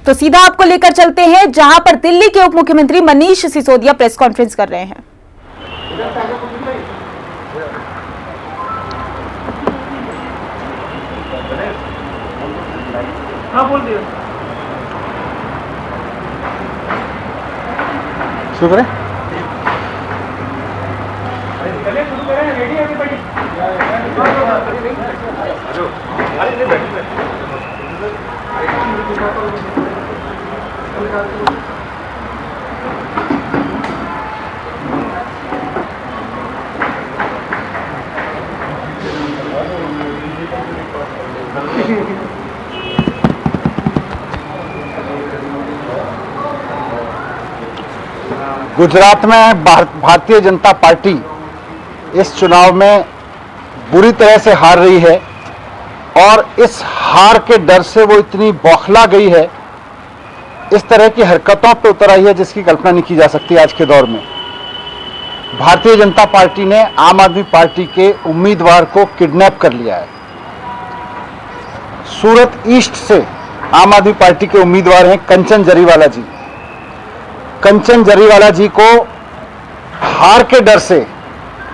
तो सीधा आपको लेकर चलते हैं जहां पर दिल्ली के उप मुख्यमंत्री मनीष सिसोदिया प्रेस कॉन्फ्रेंस कर रहे हैं। शुरू करें। गुजरात में भारतीय जनता पार्टी इस चुनाव में बुरी तरह से हार रही है और इस हार के डर से वो इतनी बौखला गई है, इस तरह की हरकतों पर उतर आई है जिसकी कल्पना नहीं की जा सकती। आज के दौर में भारतीय जनता पार्टी ने आम आदमी पार्टी के उम्मीदवार को किडनैप कर लिया है। सूरत ईस्ट से आम आदमी पार्टी के उम्मीदवार हैं कंचन जरीवाला जी। कंचन जरीवाला जी को हार के डर से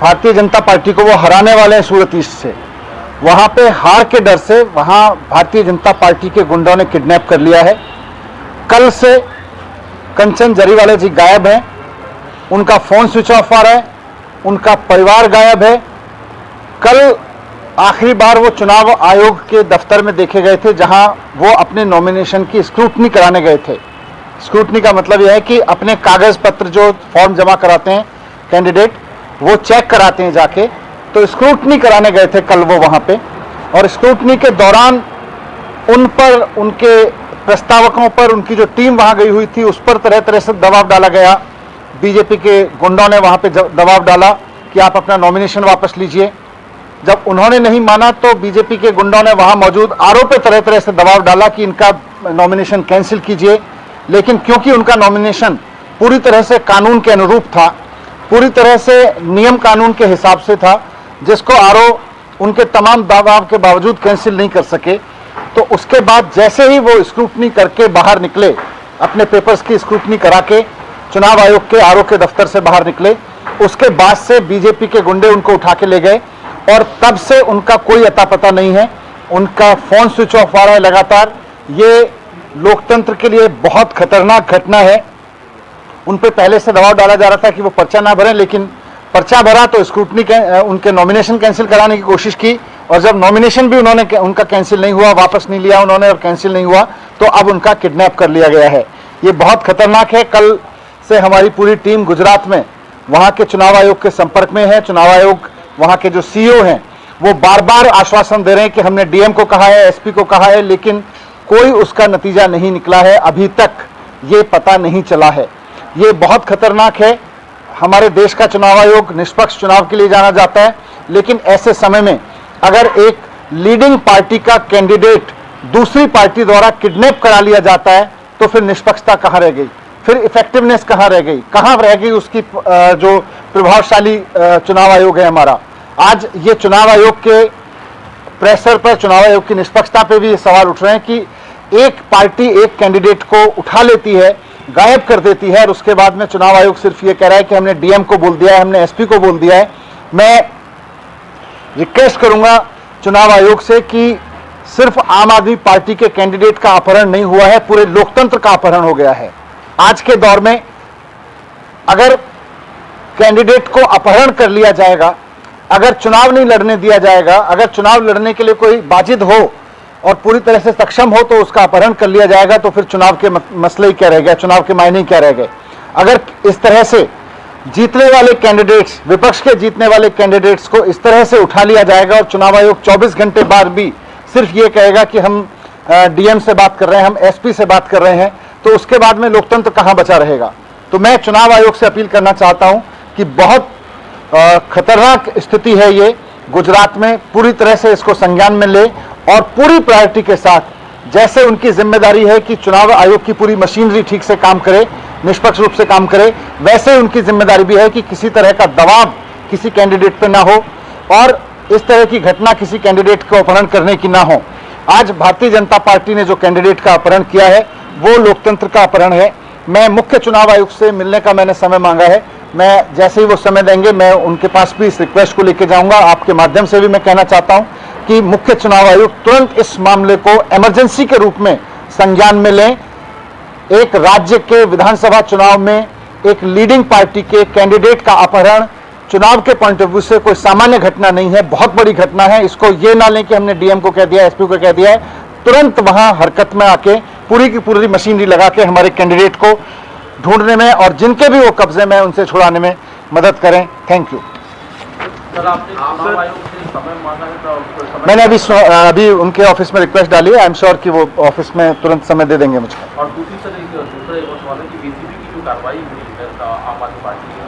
भारतीय जनता पार्टी को वो हराने वाले हैं सूरत ईस्ट से, वहां पे हार के डर से वहां भारतीय जनता पार्टी के गुंडों ने किडनैप कर लिया है। कल से कंचन जरीवाला जी गायब हैं, उनका फोन स्विच ऑफ आ रहा है, उनका परिवार गायब है। कल आखिरी बार वो चुनाव आयोग के दफ्तर में देखे गए थे जहां वो अपने नॉमिनेशन की स्क्रूटनी कराने गए थे। स्क्रूटनी का मतलब यह है कि अपने कागज पत्र जो फॉर्म जमा कराते हैं कैंडिडेट, वो चेक कराते हैं जाके, तो स्क्रूटनी कराने गए थे कल वो वहां पे। और स्क्रूटनी के दौरान उन पर, उनके प्रस्तावकों पर, उनकी जो टीम वहां गई हुई थी उस पर तरह तरह से दबाव डाला गया। बीजेपी के गुंडों ने वहां पे दबाव डाला कि आप अपना नॉमिनेशन वापस लीजिए। जब उन्होंने नहीं माना तो बीजेपी के गुंडों ने वहां मौजूद आरओ पे तरह तरह से दबाव डाला कि इनका नॉमिनेशन कैंसिल कीजिए। लेकिन क्योंकि उनका नॉमिनेशन पूरी तरह से कानून के अनुरूप था, पूरी तरह से नियम कानून के हिसाब से था, जिसको आरओ उनके तमाम दबाव के बावजूद कैंसिल नहीं कर सके, तो उसके बाद जैसे ही वो स्क्रूटनी करके बाहर निकले, अपने पेपर्स की स्क्रूटनी करा के चुनाव आयोग के आरओ के दफ्तर से बाहर निकले, उसके बाद से बीजेपी के गुंडे उनको उठा के ले गए और तब से उनका कोई अता पता नहीं है। उनका फोन स्विच ऑफ आ रहा है लगातार। ये लोकतंत्र के लिए बहुत खतरनाक घटना है। उन पर पहले से दबाव डाला जा रहा था कि वो पर्चा ना भरें, लेकिन पर्चा भरा तो स्क्रूटनी उनके नॉमिनेशन कैंसिल कराने की कोशिश की, और जब नॉमिनेशन भी उनका कैंसिल नहीं हुआ, वापस नहीं लिया उन्होंने और कैंसिल नहीं हुआ, तो अब उनका किडनैप कर लिया गया है। ये बहुत खतरनाक है। कल से हमारी पूरी टीम गुजरात में वहां के चुनाव आयोग के संपर्क में है। चुनाव आयोग वहां के जो सीईओ हैं वो बार बार आश्वासन दे रहे हैं कि हमने डीएम को कहा है, एसपी को कहा है, लेकिन कोई उसका नतीजा नहीं निकला है। अभी तक ये पता नहीं चला है। ये बहुत खतरनाक है। हमारे देश का चुनाव आयोग निष्पक्ष चुनाव के लिए जाना जाता है, लेकिन ऐसे समय में अगर एक लीडिंग पार्टी का कैंडिडेट दूसरी पार्टी द्वारा किडनैप करा लिया जाता है तो फिर निष्पक्षता कहाँ रह गई, फिर इफेक्टिवनेस कहाँ रह गई, कहाँ रह गई उसकी जो प्रभावशाली चुनाव आयोग है हमारा। आज ये चुनाव आयोग के प्रेशर पर, चुनाव आयोग की निष्पक्षता पे भी ये सवाल उठ रहे हैं कि एक पार्टी एक कैंडिडेट को उठा लेती है, गायब कर देती है, और उसके बाद में चुनाव आयोग सिर्फ ये कह रहा है कि हमने डीएम को बोल दिया है, हमने एसपी को बोल दिया है। मैं रिक्वेस्ट करूंगा चुनाव आयोग से कि सिर्फ आम आदमी पार्टी के कैंडिडेट का अपहरण नहीं हुआ है, पूरे लोकतंत्र का अपहरण हो गया है। आज के दौर में अगर कैंडिडेट को अपहरण कर लिया जाएगा, अगर चुनाव नहीं लड़ने दिया जाएगा, अगर चुनाव लड़ने के लिए कोई बाजिद हो और पूरी तरह से सक्षम हो तो उसका अपहरण कर लिया जाएगा, तो फिर चुनाव के मसले ही क्या रह गए, चुनाव के मायने क्या रह गए। अगर इस तरह से जीतने वाले कैंडिडेट्स, विपक्ष के जीतने वाले कैंडिडेट्स को इस तरह से उठा लिया जाएगा और चुनाव आयोग 24 घंटे बाद भी सिर्फ ये कहेगा कि हम डीएम से बात कर रहे हैं, हम एसपी से बात कर रहे हैं, तो उसके बाद में लोकतंत्र कहां बचा रहेगा। तो मैं चुनाव आयोग से अपील करना चाहता हूं कि बहुत खतरनाक स्थिति है ये गुजरात में, पूरी तरह से इसको संज्ञान में ले और पूरी प्रायोरिटी के साथ, जैसे उनकी जिम्मेदारी है कि चुनाव आयोग की पूरी मशीनरी ठीक से काम करे, निष्पक्ष रूप से काम करे, वैसे उनकी जिम्मेदारी भी है कि किसी तरह का दबाव किसी कैंडिडेट पे ना हो और इस तरह की घटना किसी कैंडिडेट को अपहरण करने की ना हो। आज भारतीय जनता पार्टी ने जो कैंडिडेट का अपहरण किया है वो लोकतंत्र का अपहरण है। मैं मुख्य चुनाव आयुक्त से मिलने का मैंने समय मांगा है। मैं जैसे ही वो समय देंगे मैं उनके पास भी इस रिक्वेस्ट को लेकर जाऊंगा। आपके माध्यम से भी मैं कहना चाहता हूं कि मुख्य चुनाव आयुक्त तुरंत इस मामले को इमरजेंसी के रूप में संज्ञान में लें। एक राज्य के विधानसभा चुनाव में एक लीडिंग पार्टी के कैंडिडेट का अपहरण चुनाव के पॉइंट ऑफ व्यू से कोई सामान्य घटना नहीं है, बहुत बड़ी घटना है। इसको ये ना लें कि हमने डीएम को कह दिया, एसपी को कह दिया है। तुरंत वहां हरकत में आके पूरी की पूरी मशीनरी लगा के हमारे कैंडिडेट को ढूंढने में और जिनके भी वो कब्जे में उनसे छुड़ाने में मदद करें। Thank you. सर, आपने चुनाव आयोग से समय मांगा है तो मैंने अभी उनके ऑफिस में रिक्वेस्ट डाली है। आई एम श्योर कि वो ऑफिस में तुरंत समय दे देंगे मुझको। और दूसरा एक सवाल है कि बीसीबी की जो कार्रवाई हुई है आम आदमी पार्टी के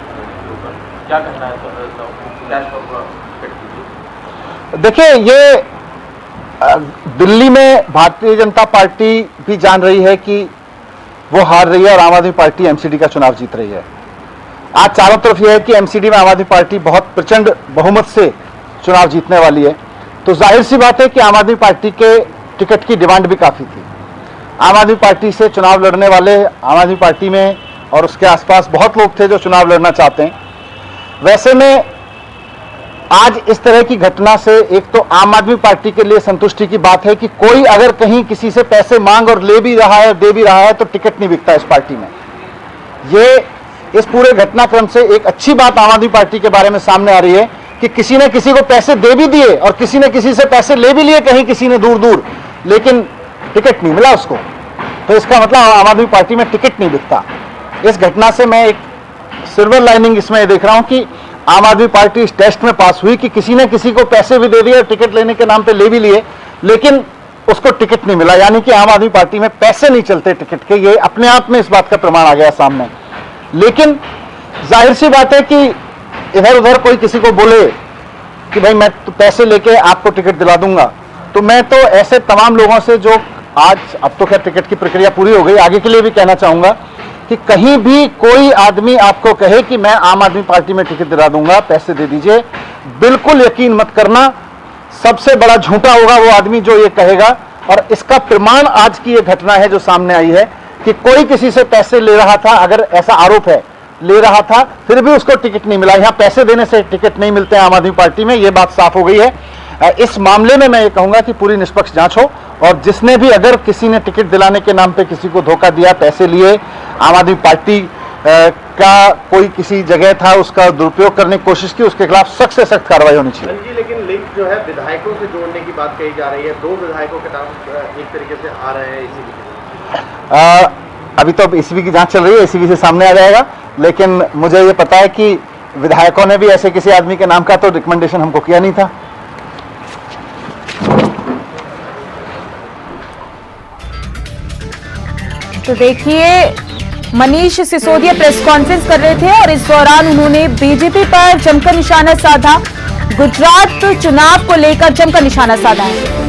ऊपर, क्या कहना है सर? देखिए, ये दिल्ली में भारतीय जनता पार्टी भी जान रही है कि वो हार रही है और आम आदमी पार्टी एमसीडी का चुनाव जीत रही है। आज चारों तरफ यह है कि एमसीडी में आम आदमी पार्टी बहुत प्रचंड बहुमत से चुनाव जीतने वाली है। तो जाहिर सी बात है कि आम आदमी पार्टी के टिकट की डिमांड भी काफी थी। आम आदमी पार्टी से चुनाव लड़ने वाले आम आदमी पार्टी में और उसके आसपास बहुत लोग थे जो चुनाव लड़ना चाहते हैं। वैसे में आज इस तरह की घटना से एक तो आम आदमी पार्टी के लिए संतुष्टि की बात है कि कोई अगर कहीं किसी से पैसे मांग और ले भी रहा है और दे भी रहा है तो टिकट नहीं बिकता इस पार्टी में। ये इस पूरे घटनाक्रम से एक अच्छी बात आम आदमी पार्टी के बारे में सामने आ रही है कि किसी ने किसी को पैसे दे भी दिए और किसी ने किसी से पैसे ले भी लिए कहीं किसी ने दूर दूर, लेकिन टिकट नहीं मिला उसको। तो इसका मतलब आम आदमी पार्टी में टिकट नहीं बिकता। इस घटना से मैं एक सिल्वर लाइनिंग इसमें देख रहा हूं कि आम आदमी पार्टी इस टेस्ट में पास हुई कि किसी ने किसी को पैसे भी दे दिए और टिकट लेने के नाम पे ले भी लिए, लेकिन उसको टिकट नहीं मिला। यानी कि आम आदमी पार्टी में पैसे नहीं चलते टिकट के। ये अपने आप में इस बात का प्रमाण आ गया सामने। लेकिन जाहिर सी बात है कि इधर उधर कोई किसी को बोले कि भाई मैं तो पैसे लेके आपको टिकट दिला दूंगा, तो मैं तो ऐसे तमाम लोगों से जो आज, अब तो खैर टिकट की प्रक्रिया पूरी हो गई, आगे के लिए भी कहना चाहूंगा कि कहीं भी कोई आदमी आपको कहे कि मैं आम आदमी पार्टी में टिकट दिला दूंगा, पैसे दे दीजिए, बिल्कुल यकीन मत करना। सबसे बड़ा झूठा होगा वो आदमी जो ये कहेगा। और इसका प्रमाण आज की ये घटना है जो सामने आई है कि कोई किसी से पैसे ले रहा था, अगर ऐसा आरोप है, ले रहा था, फिर भी उसको टिकट नहीं मिला। यहां पैसे देने से टिकट नहीं मिलते हैं आम आदमी पार्टी में, ये बात साफ हो गई है। इस मामले में मैं ये कहूंगा कि पूरी निष्पक्ष जांच हो और जिसने भी अगर किसी ने टिकट दिलाने के नाम पे किसी को धोखा दिया, पैसे लिए, आम आदमी पार्टी का कोई किसी जगह था उसका दुरुपयोग करने की कोशिश की, उसके खिलाफ सख्त से सख्त कार्रवाई होनी चाहिए। जी, लेकिन लिंक जो है विधायकों से जोड़ने की बात कही जा रही है। 2 विधायकों के नाम एक तरीके से आ रहे हैं इसी। अभी तो एसीबी की जांच चल रही है, एसीबी से सामने आ जाएगा। लेकिन मुझे ये पता है कि विधायकों ने भी ऐसे किसी आदमी के नाम का तो रिकमेंडेशन हमको किया नहीं था। तो देखिए, मनीष सिसोदिया प्रेस कॉन्फ्रेंस कर रहे थे और इस दौरान उन्होंने बीजेपी पर जमकर निशाना साधा। गुजरात चुनाव को लेकर जमकर निशाना साधा है।